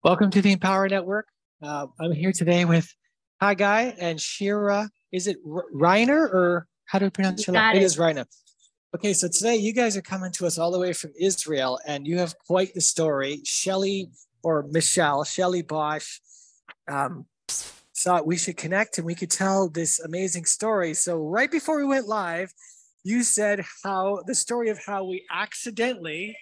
Welcome to the Empower Network. I'm here today with Hagai and Shira. Is it Reiner or how do we pronounce your name? It is Reiner. Okay, so today you guys are coming to us all the way from Israel, and you have quite the story. Shelly Bosch, thought we should connect and we could tell this amazing story. So right before we went live, you said how the story of how we accidentally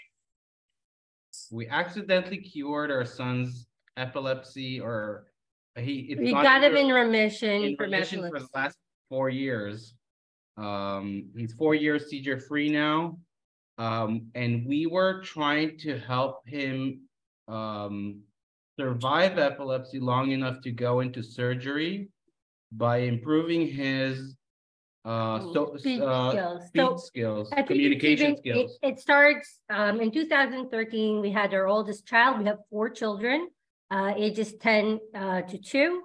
cured our son's epilepsy, or we got him in remission for the last 4 years. He's 4 years seizure free now. And we were trying to help him survive epilepsy long enough to go into surgery by improving his speech skills, communication skills. It starts in 2013. We had our oldest child. We have 4 children, ages 10 to 2.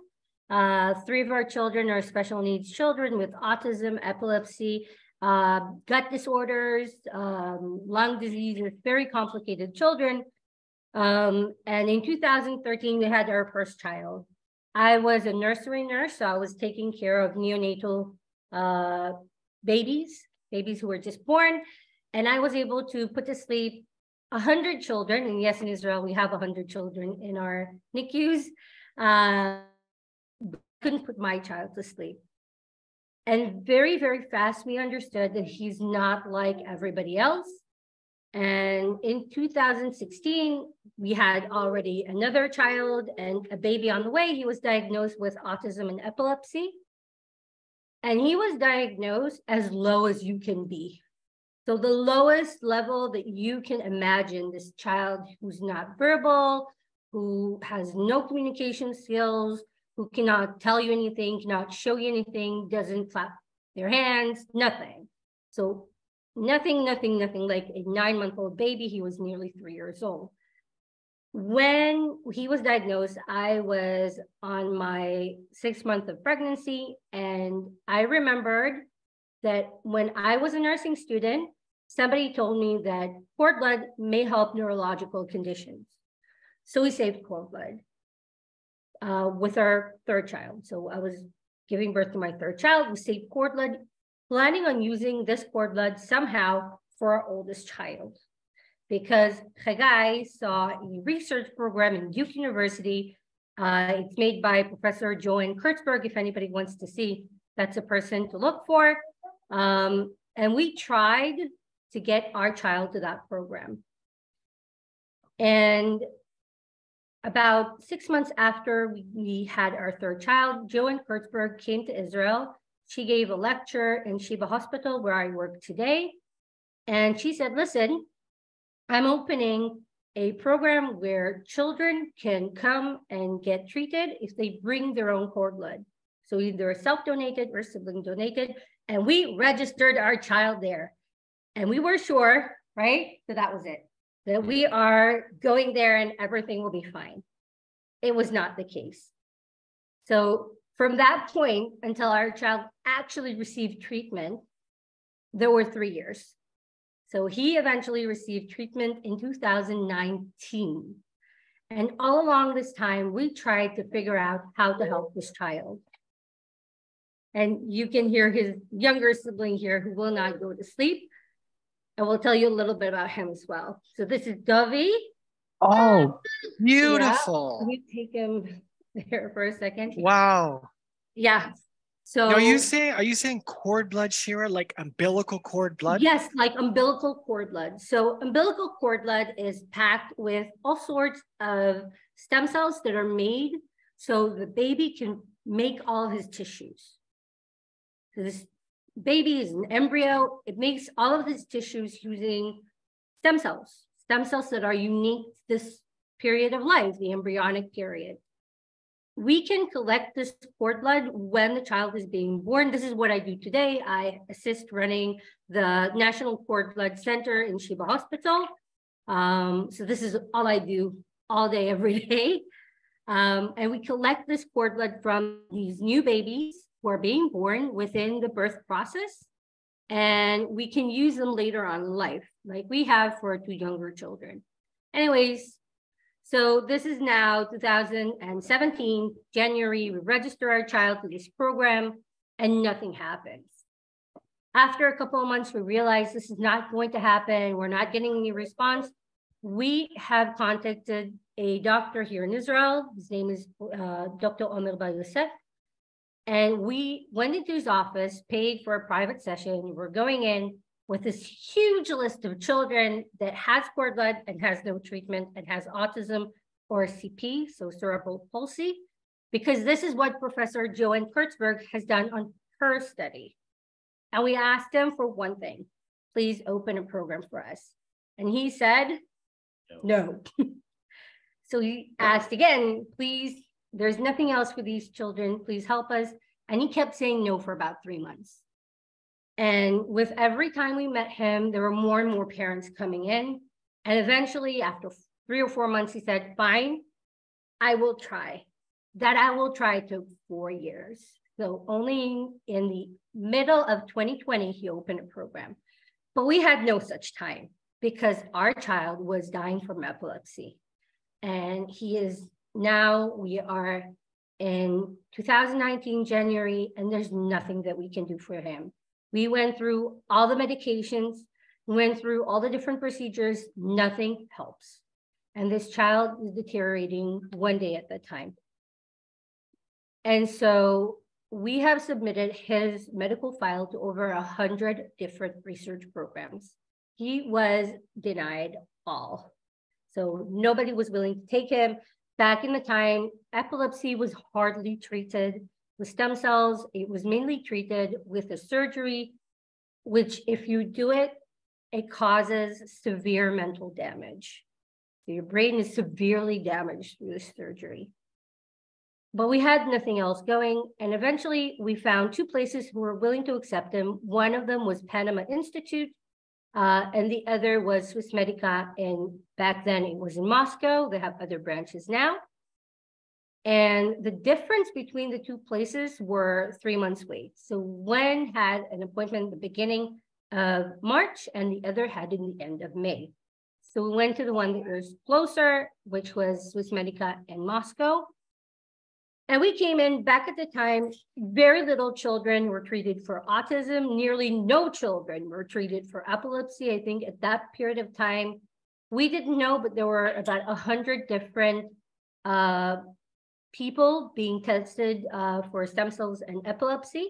3 of our children are special needs children with autism, epilepsy, gut disorders, lung diseases, very complicated children. And in 2013, we had our first child. I was a nursery nurse, so I was taking care of neonatal babies who were just born, and I was able to put to sleep 100 children. And yes, in Israel we have 100 children in our NICUs. Couldn't put my child to sleep, and very, very fast we understood that he's not like everybody else. And in 2016 we had already another child and a baby on the way. He was diagnosed with autism and epilepsy. And he was diagnosed as low as you can be. So the lowest level that you can imagine, this child who's not verbal, who has no communication skills, who cannot tell you anything, cannot show you anything, doesn't clap their hands, nothing. So nothing, like a 9-month-old baby. He was nearly 3 years old. When he was diagnosed, I was on my 6th month of pregnancy, and I remembered that when I was a nursing student, somebody told me that cord blood may help neurological conditions. So we saved cord blood with our 3rd child. So I was giving birth to my 3rd child. We saved cord blood, planning on using this cord blood somehow for our oldest child. Because Hagai saw a research program in Duke University. It's made by Professor Joanne Kurtzberg. If anybody wants to see, that's a person to look for. And we tried to get our child to that program. And about 6 months after we had our 3rd child, Joanne Kurtzberg came to Israel. She gave a lecture in Shira Hospital, where I work today. And she said, listen, I'm opening a program where children can come and get treated if they bring their own cord blood. So either self-donated or sibling donated. And we registered our child there. And we were sure, right, that was it, that we are going there and everything will be fine. It was not the case. So from that point until our child actually received treatment, there were 3 years. So he eventually received treatment in 2019. And all along this time, we tried to figure out how to help this child. And you can hear his younger sibling here who will not go to sleep. And we'll tell you a little bit about him as well. So this is Dovey. Oh, beautiful. Yeah. Let me take him there for a second. Wow. Yeah. So now, are you saying cord blood, Shira, like umbilical cord blood? Yes, like umbilical cord blood. So umbilical cord blood is packed with all sorts of stem cells that are made so the baby can make all his tissues. So this baby is an embryo. It makes all of his tissues using stem cells that are unique to this period of life, the embryonic period. We can collect this cord blood when the child is being born. This is what I do today. I assist running the National Cord Blood Center in Shira Hospital. So this is all I do all day, every day. And we collect this cord blood from these new babies who are being born within the birth process. And we can use them later on in life, like we have for 2 younger children. Anyways, So this is now 2017, January, we register our child to this program and nothing happens. After a couple of months, we realized this is not going to happen. We're not getting any response. We have contacted a doctor here in Israel. His name is Dr. Omer Bar Yosef. And we went into his office, paid for a private session. We're going in with this huge list of children that has cord blood and has no treatment and has autism or CP, so cerebral palsy, because this is what Professor Joanne Kurtzberg has done on her study. And we asked him for one thing, please open a program for us. And he said, no. So he asked again, please, there's nothing else for these children, please help us. And he kept saying no for about 3 months. And with every time we met him, there were more and more parents coming in. And eventually, after 3 or 4 months, he said, fine, I will try. That I will try took 4 years. So only in the middle of 2020, he opened a program. But we had no such time because our child was dying from epilepsy. And he is now, we are in 2019, January, and there's nothing that we can do for him. We went through all the medications, went through all the different procedures, nothing helps. And this child is deteriorating one day at a time. And so we have submitted his medical file to over 100 different research programs. He was denied all. So nobody was willing to take him. Back in the time, epilepsy was hardly treated with stem cells. It was mainly treated with a surgery, which if you do it, it causes severe mental damage. So your brain is severely damaged through this surgery. But we had nothing else going. And eventually we found 2 places who were willing to accept him. One of them was Panama Institute, and the other was Swiss Medica. And back then it was in Moscow. They have other branches now. And the difference between the 2 places were 3 months wait. So one had an appointment at the beginning of March and the other had in the end of May. So we went to the one that was closer, which was Swiss Medica in Moscow. And we came in back at the time, very little children were treated for autism. Nearly no children were treated for epilepsy. I think at that period of time, we didn't know, but there were about 100 different people being tested for stem cells and epilepsy.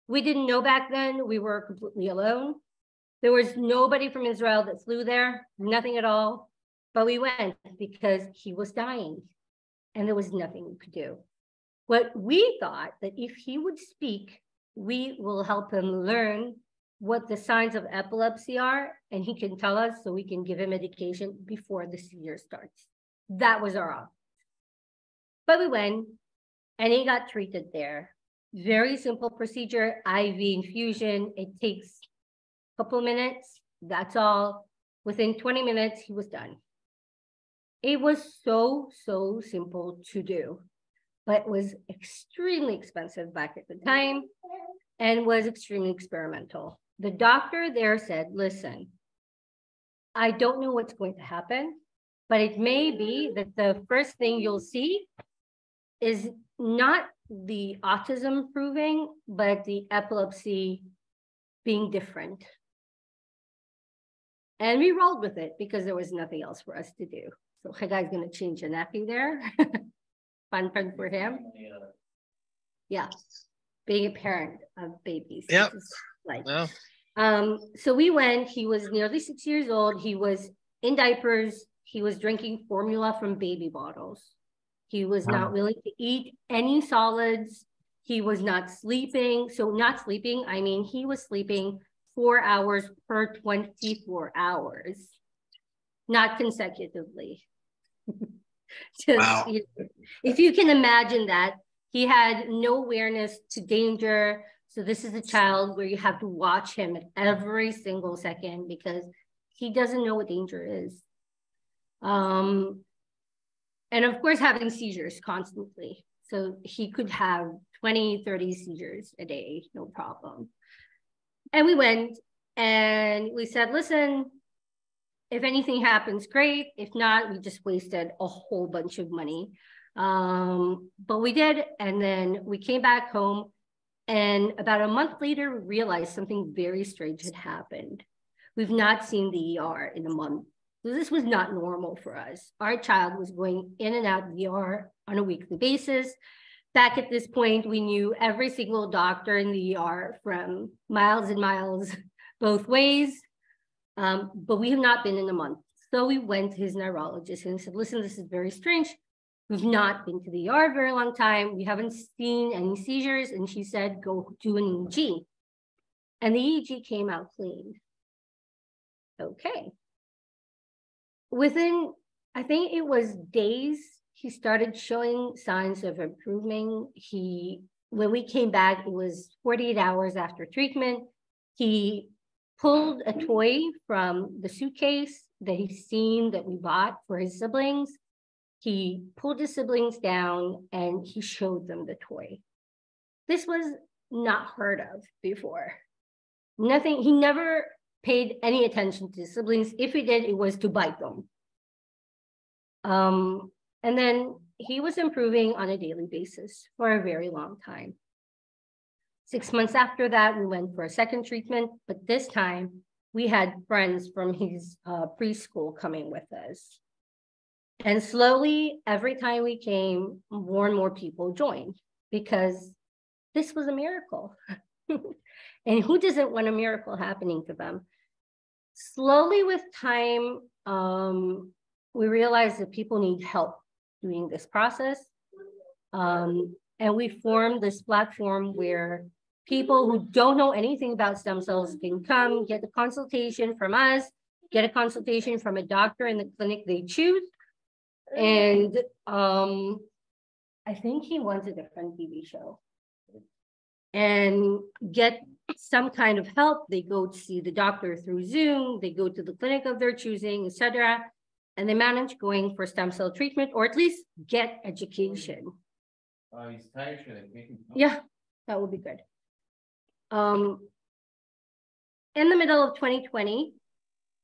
We didn't know back then, we were completely alone. There was nobody from Israel that flew there, nothing at all, but we went because he was dying and there was nothing we could do. But we thought that if he would speak, we will help him learn what the signs of epilepsy are, and he can tell us so we can give him medication before the seizure starts. That was our option. But we went and he got treated there. Very simple procedure, IV infusion. It takes a couple minutes, that's all. Within 20 minutes, he was done. It was so simple to do, but was extremely expensive back at the time and was extremely experimental. The doctor there said, listen, I don't know what's going to happen, but it may be that the first thing you'll see is not the autism improving, but the epilepsy being different. And we rolled with it because there was nothing else for us to do. So Hagai is going to change the nappy there. Fun for him. Yeah, being a parent of babies. Yep. Like, wow. So we went, he was nearly 6 years old. He was in diapers. He was drinking formula from baby bottles. He was not willing to eat any solids. He was not sleeping. So not sleeping, I mean, he was sleeping 4 hours per 24 hours, not consecutively. Just, wow. If you can imagine that, he had no awareness to danger. So this is a child where you have to watch him at every single second because he doesn't know what danger is. And of course, having seizures constantly. So he could have 20, 30 seizures a day, no problem. And we went and we said, listen, if anything happens, great. If not, we just wasted a whole bunch of money. But we did, and then we came back home, and about a month later, we realized something very strange had happened. We've not seen the ER in a month. So this was not normal for us. Our child was going in and out of the ER on a weekly basis. Back at this point, we knew every single doctor in the ER from miles and miles both ways, but we have not been in a month. So we went to his neurologist and said, listen, this is very strange. We've not been to the ER a very long time. We haven't seen any seizures. And she said, go do an EEG. And the EEG came out clean. Okay. Within, I think it was days, he started showing signs of improving. When we came back, it was 48 hours after treatment. He pulled a toy from the suitcase that he's seen that we bought for his siblings. He pulled his siblings down and he showed them the toy. This was not heard of before. Nothing, he never paid any attention to his siblings. If he did, it was to bite them. And then he was improving on a daily basis for a very long time. 6 months after that, we went for a second treatment, but this time we had friends from his preschool coming with us. And slowly, every time we came, more and more people joined because this was a miracle. And who doesn't want a miracle happening to them? Slowly with time, we realized that people need help doing this process. And we formed this platform where people who don't know anything about stem cells can come, get a consultation from us, get a consultation from a doctor in the clinic they choose. And I think he wants a different TV show. And get some kind of help. They go to see the doctor through Zoom, they go to the clinic of their choosing, etc. And they manage going for stem cell treatment, or at least get education. Yeah, that would be good. In the middle of 2020,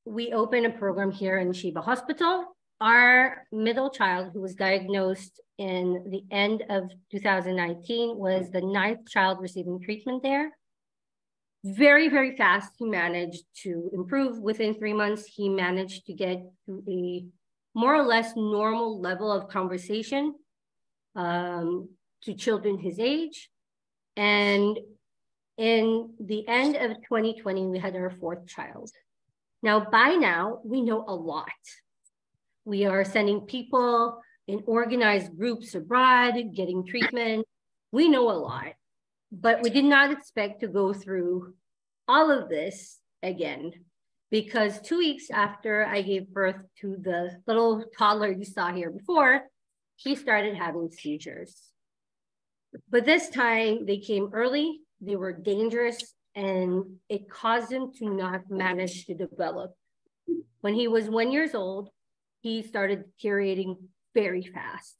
we opened a program here in Sheba Hospital. Our middle child, who was diagnosed in the end of 2019, was the 9th child receiving treatment there. Very, very fast, he managed to improve. Within 3 months, he managed to get to a more or less normal level of conversation to children his age. And in the end of 2020, we had our 4th child. Now, by now, we know a lot. We are sending people in organized groups abroad, getting treatment. We know a lot, but we did not expect to go through all of this again, because 2 weeks after I gave birth to the little toddler you saw here before, he started having seizures. But this time they came early, they were dangerous, and it caused him to not manage to develop. When he was 1 year old, he started deteriorating very fast.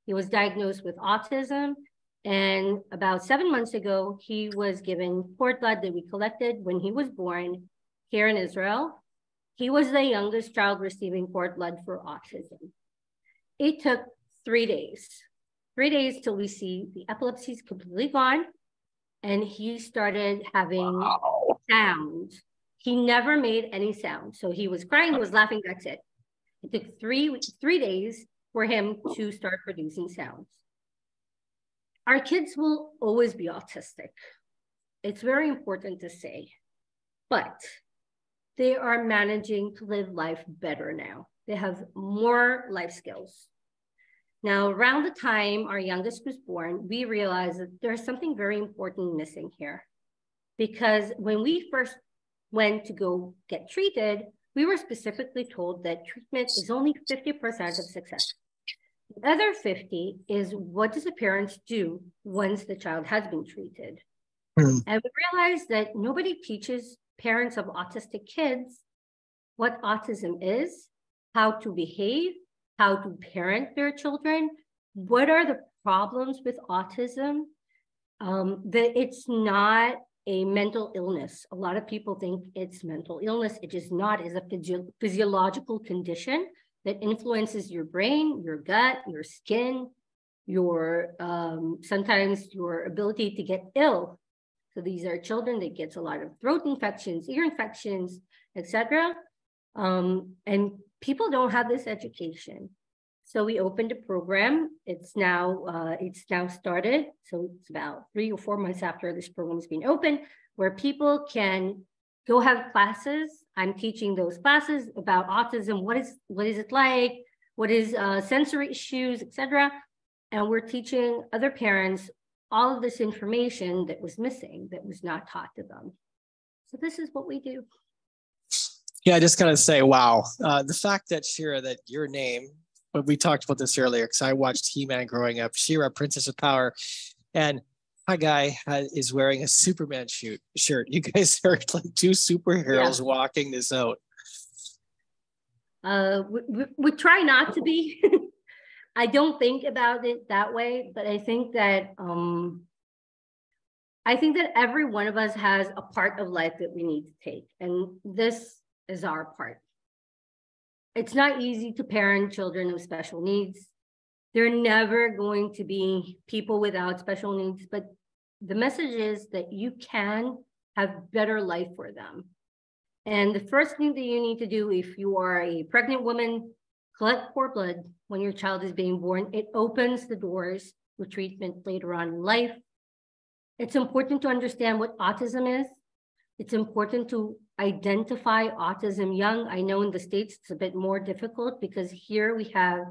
He was diagnosed with autism, and about 7 months ago, he was given cord blood that we collected when he was born here in Israel. He was the youngest child receiving cord blood for autism. It took 3 days. 3 days till we see the epilepsy is completely gone, and he started having sounds. He never made any sound. So he was crying, he was laughing, that's it. It took 3 days for him to start producing sounds. Our kids will always be autistic. It's very important to say, but they are managing to live life better now. They have more life skills. Now, around the time our youngest was born, we realized that there's something very important missing here. Because when we first went to go get treated, we were specifically told that treatment is only 50% of success. The other 50 is what does the parents do once the child has been treated? And we realized that nobody teaches parents of autistic kids what autism is, how to behave, how to parent their children, what are the problems with autism, that it's not a mental illness. A lot of people think it's mental illness. It is not. It's a physiological condition that influences your brain, your gut, your skin, your sometimes your ability to get ill. So these are children that gets a lot of throat infections, ear infections, etc. And people don't have this education. So we opened a program. It's now started. So it's about 3 or 4 months after this program has been open, where people can go have classes. I'm teaching those classes about autism. What is it like? What is sensory issues, etc. And we're teaching other parents all of this information that was missing, that was not taught to them. So this is what we do. Yeah, I just gotta say, wow. The fact that Shira, that your name, but we talked about this earlier because I watched He-Man growing up, Shira, Princess of Power, and Hagai is wearing a Superman shirt. You guys are like two superheroes walking this out. We try not to be. I don't think about it that way, but I think that every one of us has a part of life that we need to take, and this is our part. It's not easy to parent children with special needs. They're never going to be people without special needs, but the message is that you can have better life for them. And the first thing that you need to do if you are a pregnant woman, collect cord blood when your child is being born. It opens the doors for treatment later on in life. It's important to understand what autism is. It's important to identify autism young. I know in the States it's a bit more difficult because here we have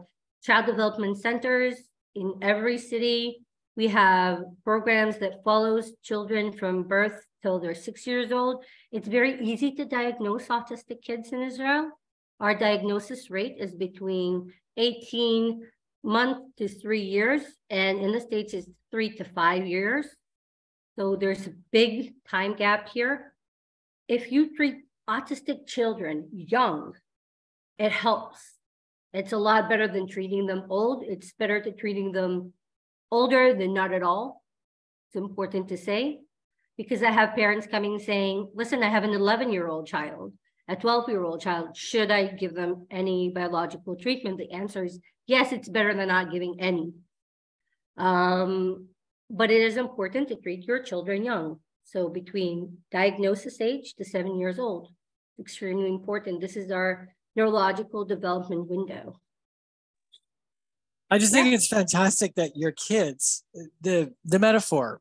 child development centers in every city. We have programs that follows children from birth till they're 6 years old. It's very easy to diagnose autistic kids in Israel. Our diagnosis rate is between 18 months to 3 years, and in the States it's 3 to 5 years. So there's a big time gap here. If you treat autistic children young, it helps. It's a lot better than treating them old. It's better to treating them older than not at all. It's important to say, because I have parents coming saying, listen, I have an 11-year-old child, a 12-year-old child. Should I give them any biological treatment? The answer is yes, it's better than not giving any. But it is important to treat your children young. So between diagnosis age to 7 years old, extremely important. This is our neurological development window. I just think it's fantastic that your kids, the metaphor,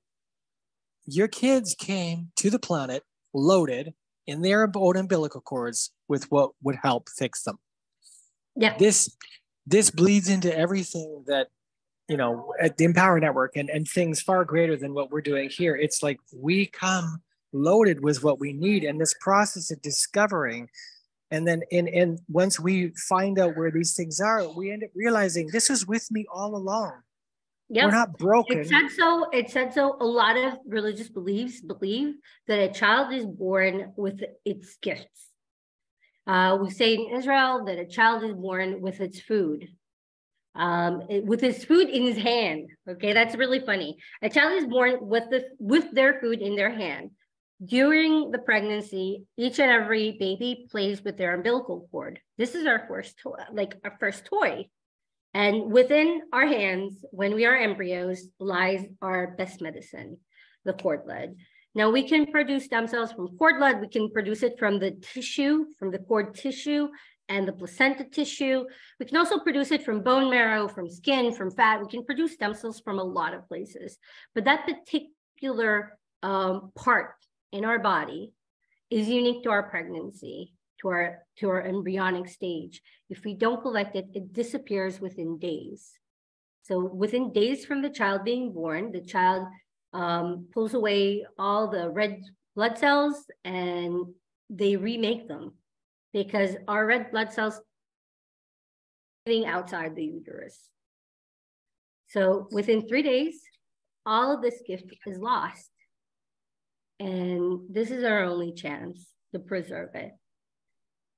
your kids came to the planet loaded in their own umbilical cords with what would help fix them. Yeah. This bleeds into everything that, you know, at the Empower Network and things far greater than what we're doing here. It's like we come loaded with what we need, and this process of discovering, and then and once we find out where these things are, we end up realizing this was with me all along. Yep. We're not broken. It said so. A lot of religious beliefs believe that a child is born with its gifts. We say in Israel that a child is born with its food. With his food in his hand. Okay, that's really funny. A child is born with their food in their hand. During the pregnancy, each and every baby plays with their umbilical cord. This is our first toy, our first toy. And within our hands, when we are embryos, lies our best medicine, the cord blood. Now we can produce stem cells from cord blood. We can produce it from the tissue, from the cord tissue and the placenta tissue. We can also produce it from bone marrow, from skin, from fat. We can produce stem cells from a lot of places. But that particular part in our body is unique to our pregnancy, to our embryonic stage. If we don't collect it, it disappears within days. So within days from the child being born, the child pulls away all the red blood cells and they remake them, because our red blood cells are outside the uterus. So within 3 days, all of this gift is lost. And this is our only chance to preserve it.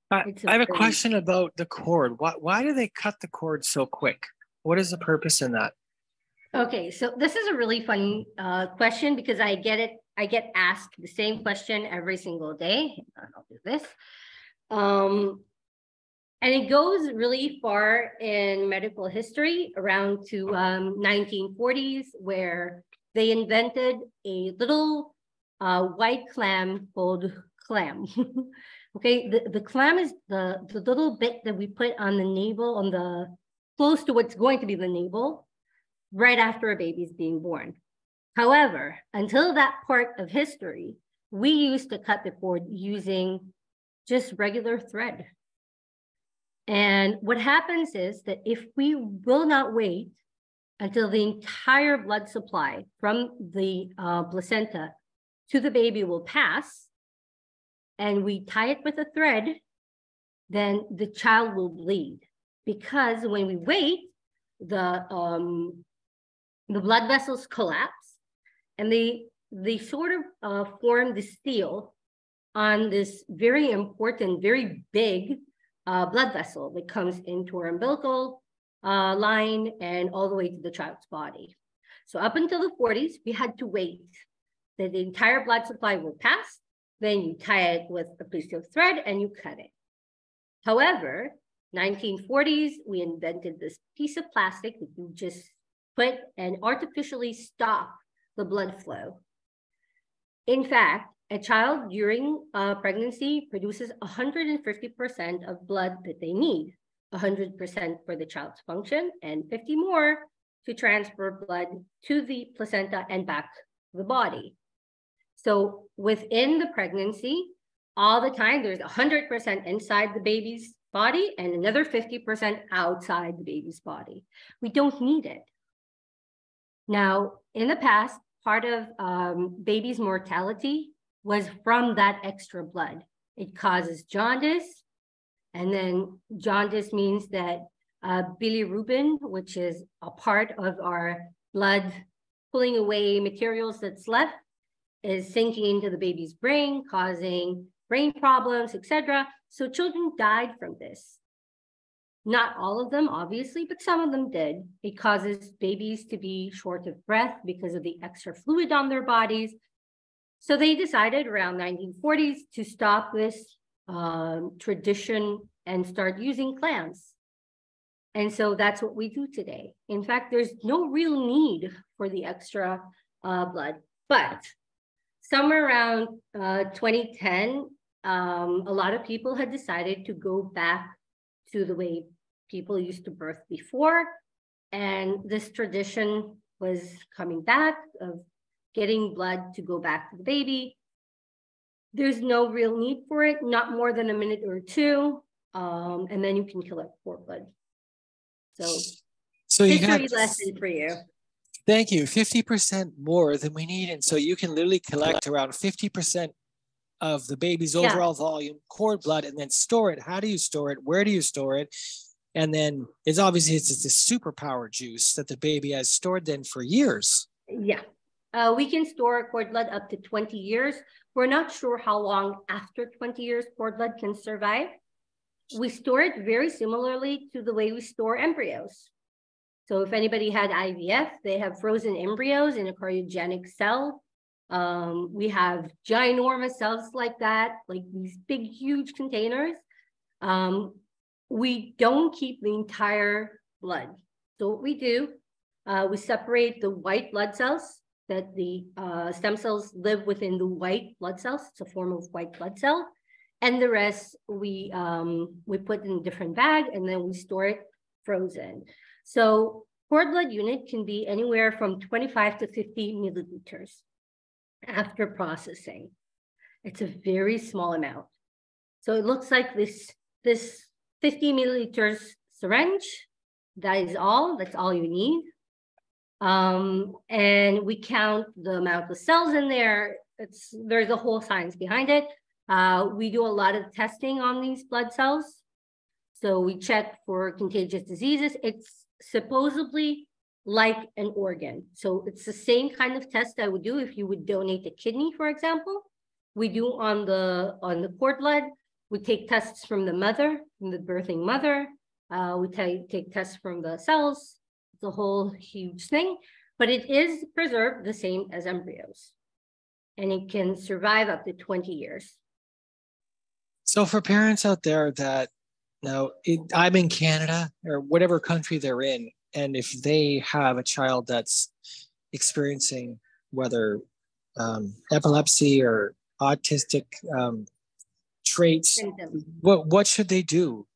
I have a question about the cord. Why do they cut the cord so quick? What is the purpose in that? Okay, so this is a really funny question because I get it I get asked the same question every single day. I'll do this. And it goes really far in medical history, around to 1940s, where they invented a little white clam called clam. Okay, the clam is the little bit that we put on the navel, on the close to what's going to be the navel, right after a baby's being born. However, until that part of history, we used to cut the cord using just regular thread. And what happens is that if we will not wait until the entire blood supply from the placenta to the baby will pass, and we tie it with a thread, then the child will bleed. Because when we wait, the blood vessels collapse, and they sort of form the steel on this very important, very big blood vessel that comes into our umbilical line and all the way to the child's body. So up until the 40s, we had to wait that the entire blood supply will pass. Then you tie it with a piece of thread and you cut it. However, 1940s, we invented this piece of plastic that you just put and artificially stop the blood flow. In fact, a child during pregnancy produces 150% of blood that they need, 100% for the child's function, and 50 more to transfer blood to the placenta and back to the body. So within the pregnancy, all the time, there's 100% inside the baby's body and another 50% outside the baby's body. We don't need it. Now, in the past, part of baby's mortality was from that extra blood. It causes jaundice, and then jaundice means that bilirubin, which is a part of our blood pulling away materials that's left, is sinking into the baby's brain, causing brain problems, etc. So children died from this. Not all of them, obviously, but some of them did. It causes babies to be short of breath because of the extra fluid on their bodies. So they decided around 1940s to stop this tradition and start using clams. And so that's what we do today. In fact, there's no real need for the extra blood. But somewhere around 2010, a lot of people had decided to go back to the way people used to birth before. And this tradition was coming back of getting blood to go back to the baby. There's no real need for it, not more than a minute or two. And then you can collect cord blood. So you history lesson for you. Thank you. 50% more than we need. And so you can literally collect around 50% of the baby's overall volume, cord blood, and then store it. How do you store it? Where do you store it? And then it's obviously it's this superpower juice that the baby has stored then for years. Yeah. We can store cord blood up to 20 years. We're not sure how long after 20 years cord blood can survive. We store it very similarly to the way we store embryos. So if anybody had IVF, they have frozen embryos in a cryogenic cell. We have ginormous cells like that, like these big, huge containers. We don't keep the entire blood. So what we do, we separate the white blood cells that the stem cells live within the white blood cells. It's a form of white blood cell. And the rest we put in a different bag and then we store it frozen. So cord blood unit can be anywhere from 25 to 50 milliliters after processing. It's a very small amount. So it looks like this 50 milliliters syringe. That is all. That's all you need. And we count the amount of cells in there. There's a whole science behind it. We do a lot of testing on these blood cells. So we check for contagious diseases. It's supposedly like an organ. So it's the same kind of test I would do if you would donate a kidney, for example. We do on the cord blood. We take tests from the mother, from the birthing mother. We take tests from the cells. It's a whole huge thing, but it is preserved the same as embryos. and it can survive up to 20 years. So for parents out there that, I'm in Canada or whatever country they're in, and if they have a child that's experiencing whether epilepsy or autistic traits, what should they do?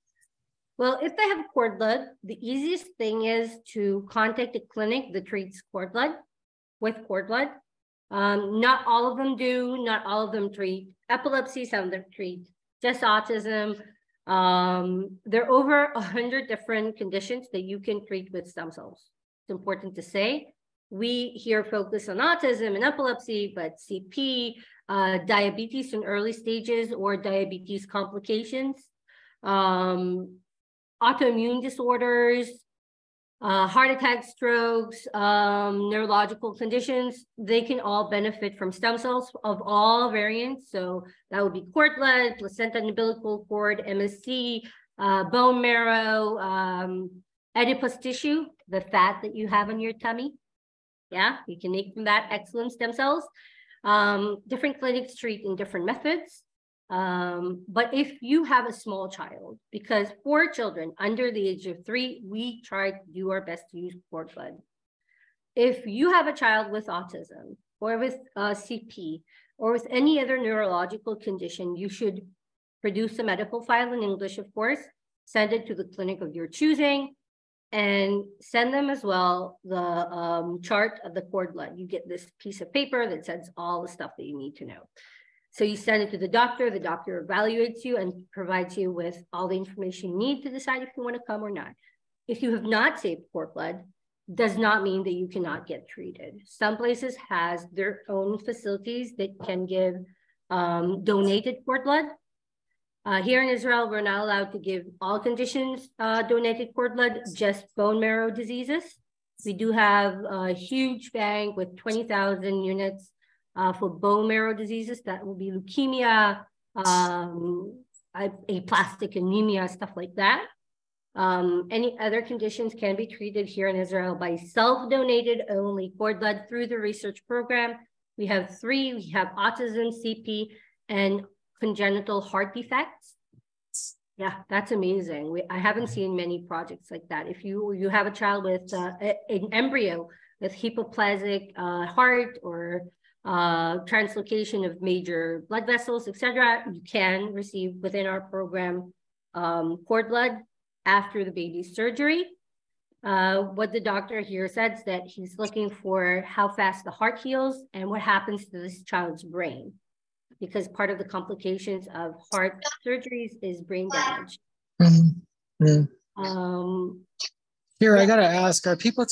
Well, if they have cord blood, the easiest thing is to contact a clinic that treats cord blood with cord blood. Not all of them do, not all of them treat epilepsy, some of them treat just autism. There are over 100 different conditions that you can treat with stem cells. It's important to say. We here focus on autism and epilepsy, but CP, diabetes in early stages or diabetes complications, autoimmune disorders, heart attacks, strokes, neurological conditions, they can all benefit from stem cells of all variants. So that would be cord blood, placenta and umbilical cord, MSC, bone marrow, adipose tissue, the fat that you have on your tummy. Yeah, you can make from that excellent stem cells. Different clinics treat in different methods. But if you have a small child, because for children under the age of 3, we try to do our best to use cord blood. If you have a child with autism or with CP or with any other neurological condition, you should produce a medical file in English, of course, send it to the clinic of your choosing, and send them as well the chart of the cord blood. You get this piece of paper that says all the stuff that you need to know. So you send it to the doctor evaluates you and provides you with all the information you need to decide if you want to come or not. If you have not saved cord blood, does not mean that you cannot get treated. Some places has their own facilities that can give donated cord blood. Here in Israel, we're not allowed to give all conditions donated cord blood, just bone marrow diseases. We do have a huge bank with 20,000 units for bone marrow diseases. That will be leukemia, aplastic anemia, stuff like that. Any other conditions can be treated here in Israel by self-donated only cord blood through the research program. We have 3, we have autism, CP, and congenital heart defects. Yeah, that's amazing. I haven't seen many projects like that. If you have a child with an embryo with hypoplastic heart or translocation of major blood vessels, etc., you can receive within our program cord blood after the baby's surgery. What the doctor here said is that he's looking for how fast the heart heals and what happens to this child's brain, because part of the complications of heart surgeries is brain damage. Here, I gotta ask: are people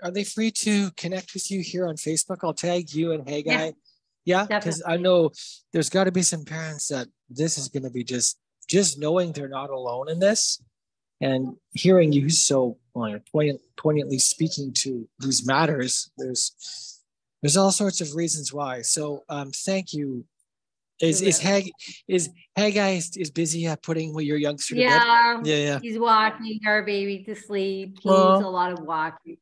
are they free to connect with you here on Facebook? I'll tag you and Hagai. Yeah, because I know there's got to be some parents that this is going to be just knowing they're not alone in this, and hearing you so poignantly speaking to these matters. There's all sorts of reasons why. So thank you. Is Hagai is busy at putting your youngster to bed? Yeah. He's walking our baby to sleep. He needs a lot of walking.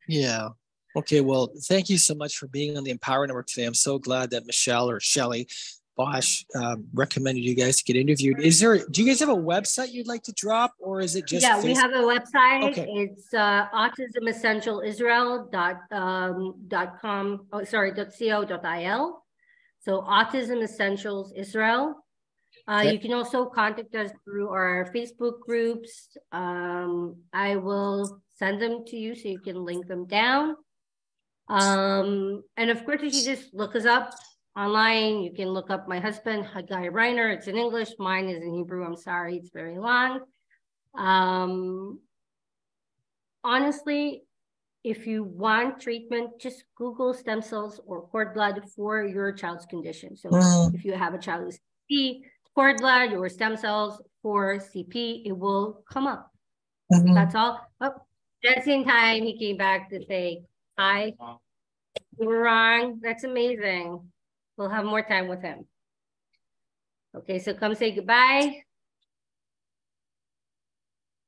Yeah. Okay. Well, thank you so much for being on the Empower Network today. I'm so glad that Michelle or Shelley Bosch recommended you guys to get interviewed. Do you guys have a website you'd like to drop, or is it just? Yeah, we have a website. Okay. It's autismessentialisrael.com. So Autism Essentials Israel. You can also contact us through our Facebook groups. I will send them to you so you can link them down. And of course, if you just look us up online, you can look up my husband, Hagai Reiner. It's in English. Mine is in Hebrew. I'm sorry, it's very long. Honestly, if you want treatment, just Google stem cells or cord blood for your child's condition. So if you have a child with CP, cord blood or stem cells for CP, it will come up. That's all. Oh, just in time, he came back to say, hi, you were wrong. That's amazing. We'll have more time with him. Okay, so come say goodbye.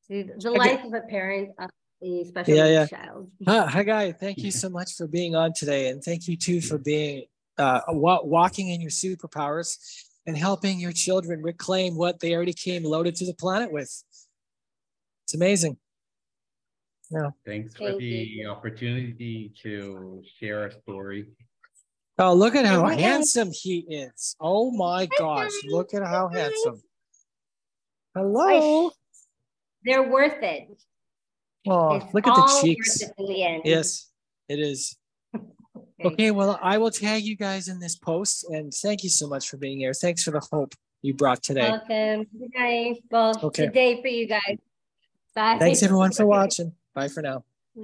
See, the life of a parent, especially a child. Hagai, thank you so much for being on today. And thank you too for being walking in your superpowers and helping your children reclaim what they already came loaded to the planet with. It's amazing. Yeah. Thanks for the opportunity to share a story. Oh, look at how handsome he is. Oh my gosh, look at how handsome. Hello. They're worth it. Oh, it's look at the all cheeks. worth it in the end. Yes, it is. Okay, well, I will tag you guys in this post, and thank you so much for being here. Thanks for the hope you brought today. Welcome. Good night. Well, Okay. good day for you guys. Bye. Thanks everyone for watching. Bye for now.